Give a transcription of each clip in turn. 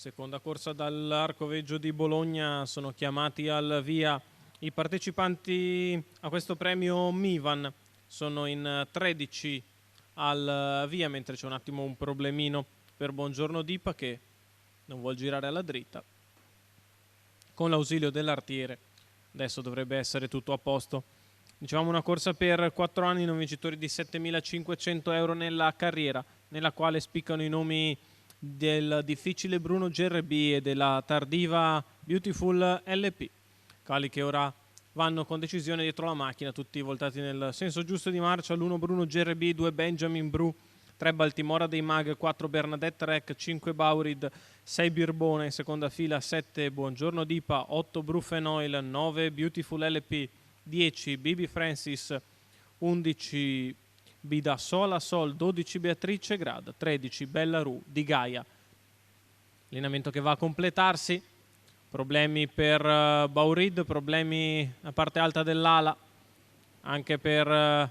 Seconda corsa dall'Arcoveggio di Bologna, sono chiamati al via i partecipanti a questo premio Mivan, sono in 13 al via, mentre c'è un attimo un problemino per Buongiorno Dipa che non vuol girare alla dritta. Con l'ausilio dell'artiere adesso dovrebbe essere tutto a posto. Dicevamo una corsa per 4 anni, non vincitori di 7.500 euro nella carriera, nella quale spiccano i nomi del difficile Bruno GRB e della tardiva Beautiful LP. Cavalli che ora vanno con decisione dietro la macchina, tutti voltati nel senso giusto di marcia. L'1 Bruno GRB, 2 Benjamin Bru, 3 Baltimora dei Mag, 4 Bernadette Rec, 5 Baurid, 6 Birbone, in seconda fila 7 Buongiorno Dipa, 8 Brufenoil, 9 Beautiful LP, 10 Bibi Francis, 11 Bida Sola Sol, 12 Beatrice Grad, 13 Bella Ru di Gaia. Allenamento che va a completarsi, problemi per Baurid, problemi a parte alta dell'ala anche per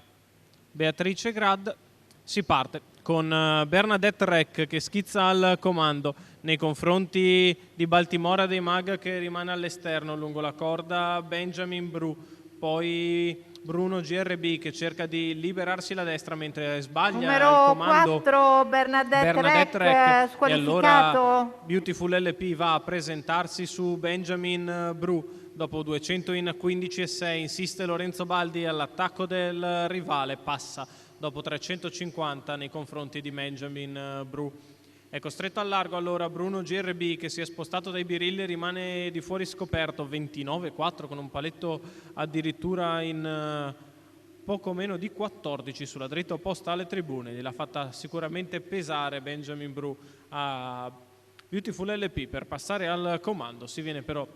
Beatrice Grad. Si parte con Bernadette Rec che schizza al comando nei confronti di Baltimora dei Mag che rimane all'esterno lungo la corda. Benjamin Bru, poi Bruno GRB che cerca di liberarsi la destra mentre sbaglia numero il comando 4 Bernadette Rec, e squalificato. allora Beautiful LP va a presentarsi su Benjamin Bru. Dopo 200 in 15,6 insiste Lorenzo Baldi all'attacco del rivale, passa dopo 350 nei confronti di Benjamin Bru. È costretto al largo allora Bruno GRB che si è spostato dai birilli e rimane di fuori scoperto, 29,4 con un paletto addirittura in poco meno di 14 sulla dritta opposta alle tribune. Gliel'ha fatta sicuramente pesare Benjamin Bru a Beautiful LP per passare al comando. Si viene però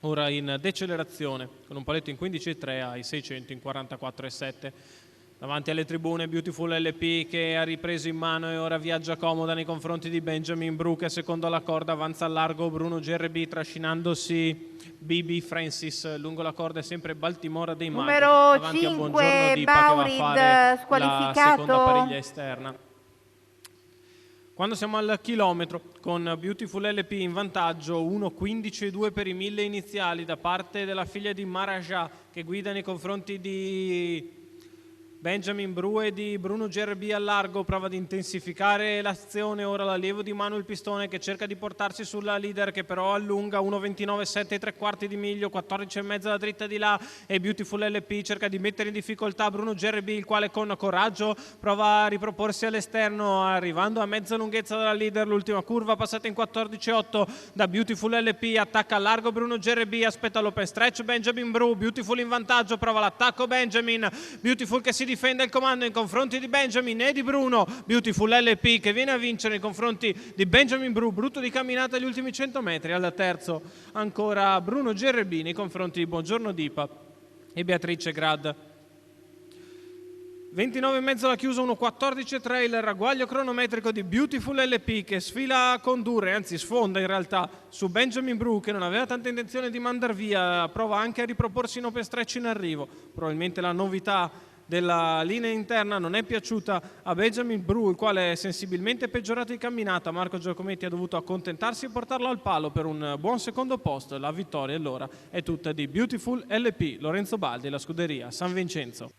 ora in decelerazione con un paletto in 15,3 ai 600 in 44,7. Davanti alle tribune Beautiful LP che ha ripreso in mano e ora viaggia comoda nei confronti di Benjamin Bru che secondo la corda avanza al largo. Bruno GRB trascinandosi Bibi Francis lungo la corda è sempre Baltimora dei Mag numero davanti 5 a Buongiorno Dipa Baurid, che va a fare squalificato. la seconda pariglia esterna. Quando siamo al chilometro con Beautiful LP in vantaggio 1,15,2 per i 1000 iniziali da parte della figlia di Maraja che guida nei confronti di Benjamin Bru e di Bruno GRB al largo, prova ad intensificare l'azione, ora l'allievo di Manuel Pistone che cerca di portarsi sulla leader che però allunga 1,29,7 3 quarti di miglio, 14,5 la dritta di là e Beautiful LP cerca di mettere in difficoltà Bruno GRB il quale con coraggio prova a riproporsi all'esterno arrivando a mezza lunghezza della leader, l'ultima curva passata in 14,8 da Beautiful LP, attacca al largo Bruno GRB, aspetta l'open stretch Benjamin Bru, Beautiful in vantaggio, prova l'attacco Benjamin, Beautiful che si difende il comando in confronti di Benjamin e di Bruno, Beautiful LP che viene a vincere nei confronti di Benjamin Bru, brutto di camminata agli ultimi 100 metri, al terzo ancora Bruno GRB nei confronti di Buongiorno Dipa e Beatrice Grad. 29,5 la chiusa, 1,14,3 il ragguaglio cronometrico di Beautiful LP che sfila a condurre, anzi sfonda in realtà su Benjamin Bru che non aveva tanta intenzione di mandar via, prova anche a riproporsi in open stretch in arrivo, probabilmente la novità della linea interna non è piaciuta a Benjamin Bru il quale è sensibilmente peggiorato di camminata. Marco Giacometti ha dovuto accontentarsi e portarlo al palo per un buon secondo posto. La vittoria allora è tutta di Beautiful LP, Lorenzo Baldi, la scuderia San Vincenzo.